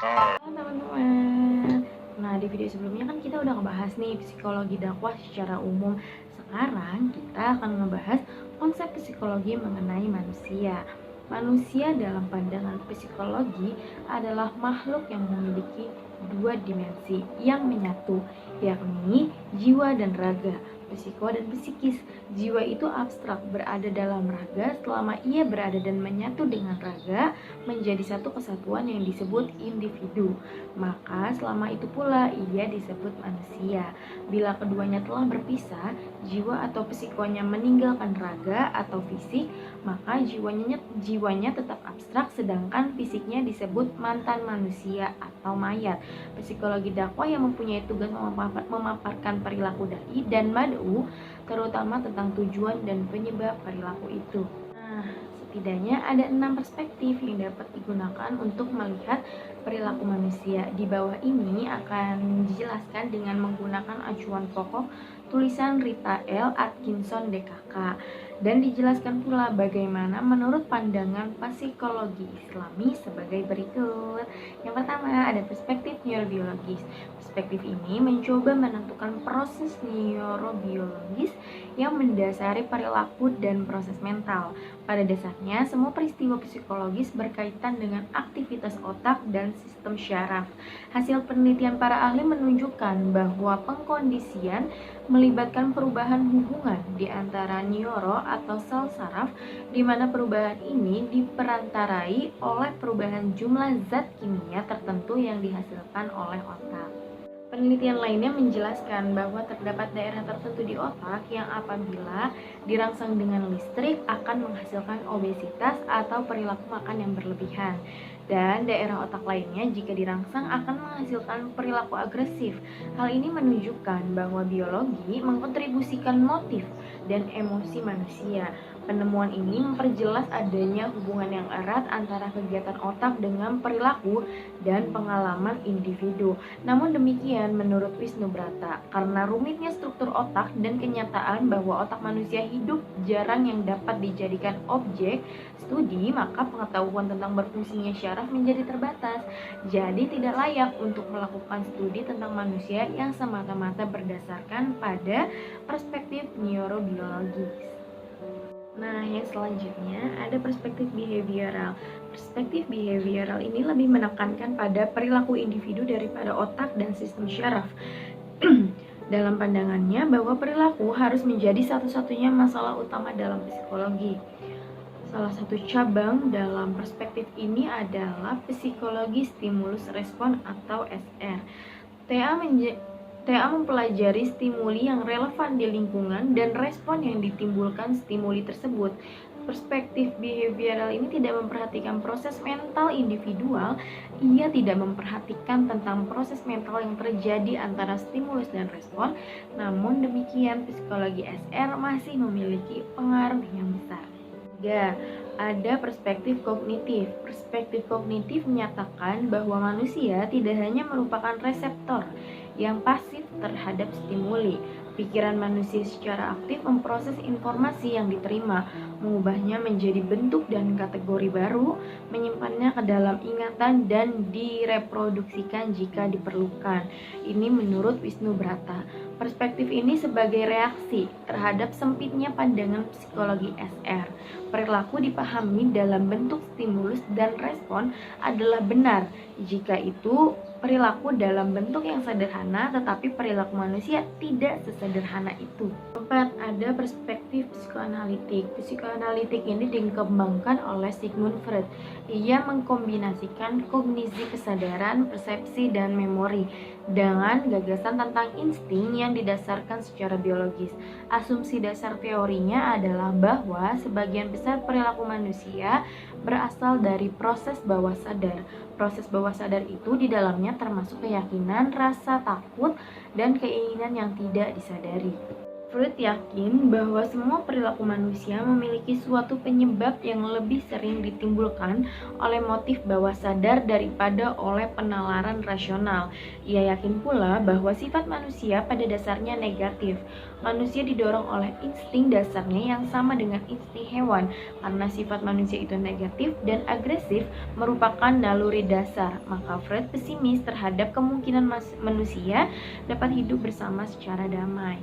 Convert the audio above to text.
Halo teman-teman. Nah, di video sebelumnya kan kita udah ngebahas nih psikologi dakwah secara umum. Sekarang kita akan ngebahas konsep psikologi mengenai manusia. Manusia dalam pandangan psikologi adalah makhluk yang memiliki dua dimensi yang menyatu, yakni jiwa dan raga, psiko dan psikis. Jiwa itu abstrak, berada dalam raga. Selama ia berada dan menyatu dengan raga, menjadi satu kesatuan yang disebut individu. Maka selama itu pula ia disebut manusia. Bila keduanya telah berpisah, jiwa atau psikonya meninggalkan raga atau fisik, maka jiwanya tetap abstrak, sedangkan fisiknya disebut mantan manusia atau mayat. Psikologi dakwah yang mempunyai tugas memaparkan perilaku dai dan mad'u, terutama tentang tujuan dan penyebab perilaku itu. Nah, setidaknya ada 6 perspektif yang dapat digunakan untuk melihat perilaku manusia. Di bawah ini akan dijelaskan dengan menggunakan acuan pokok tulisan Rita L. Atkinson DKK, dan dijelaskan pula bagaimana menurut pandangan psikologi Islami sebagai berikut. Yang pertama, ada perspektif neurobiologis. Perspektif ini mencoba menentukan proses neurobiologis yang mendasari perilaku dan proses mental. Pada dasarnya, semua peristiwa psikologis berkaitan dengan aktivitas otak dan sistem syaraf. Hasil penelitian para ahli menunjukkan bahwa pengkondisian melibatkan perubahan hubungan di antara neuro atau sel saraf, di mana perubahan ini diperantarai oleh perubahan jumlah zat kimia tertentu yang dihasilkan oleh otak. Penelitian lainnya menjelaskan bahwa terdapat daerah tertentu di otak yang apabila dirangsang dengan listrik akan menghasilkan obesitas atau perilaku makan yang berlebihan. Dan daerah otak lainnya jika dirangsang akan menghasilkan perilaku agresif. Hal ini menunjukkan bahwa biologi mengkontribusikan motif dan emosi manusia. Penemuan ini memperjelas adanya hubungan yang erat antara kegiatan otak dengan perilaku dan pengalaman individu. Namun demikian, menurut Wisnubrata, karena rumitnya struktur otak dan kenyataan bahwa otak manusia hidup jarang yang dapat dijadikan objek studi, maka pengetahuan tentang berfungsinya syaraf menjadi terbatas. Jadi tidak layak untuk melakukan studi tentang manusia yang semata-mata berdasarkan pada perspektif neurobiologis. Nah, yang selanjutnya ada perspektif behavioral. Perspektif behavioral ini lebih menekankan pada perilaku individu daripada otak dan sistem syaraf. Dalam pandangannya bahwa perilaku harus menjadi satu-satunya masalah utama dalam psikologi. Salah satu cabang dalam perspektif ini adalah psikologi stimulus respon atau SR. TA mempelajari stimuli yang relevan di lingkungan dan respon yang ditimbulkan stimuli tersebut. Perspektif behavioral ini tidak memperhatikan proses mental individual, ia tidak memperhatikan tentang proses mental yang terjadi antara stimulus dan respon. Namun demikian, psikologi SR masih memiliki pengaruh yang besar. 3. Ada perspektif kognitif. Perspektif kognitif menyatakan bahwa manusia tidak hanya merupakan reseptor yang pasif terhadap stimuli. Pikiran manusia secara aktif memproses informasi yang diterima, mengubahnya menjadi bentuk dan kategori baru, menyimpannya ke dalam ingatan dan direproduksikan jika diperlukan. Ini menurut Wisnubrata. Perspektif ini sebagai reaksi terhadap sempitnya pandangan psikologi SR. Perilaku dipahami dalam bentuk stimulus dan respon adalah benar jika itu perilaku dalam bentuk yang sederhana, tetapi perilaku manusia tidak sesederhana itu. 4. Ada perspektif psikoanalitik. Psikoanalitik ini dikembangkan oleh Sigmund Freud. Ia mengkombinasikan kognisi kesadaran, persepsi, dan memori dengan gagasan tentang insting yang didasarkan secara biologis. Asumsi dasar teorinya adalah bahwa sebagian besar perilaku manusia berasal dari proses bawah sadar. Proses bawah sadar itu di dalamnya termasuk keyakinan, rasa takut, dan keinginan yang tidak disadari. Freud yakin bahwa semua perilaku manusia memiliki suatu penyebab yang lebih sering ditimbulkan oleh motif bawah sadar daripada oleh penalaran rasional. Ia yakin pula bahwa sifat manusia pada dasarnya negatif. Manusia didorong oleh insting dasarnya yang sama dengan insting hewan. Karena sifat manusia itu negatif dan agresif merupakan naluri dasar, maka Freud pesimis terhadap kemungkinan manusia dapat hidup bersama secara damai.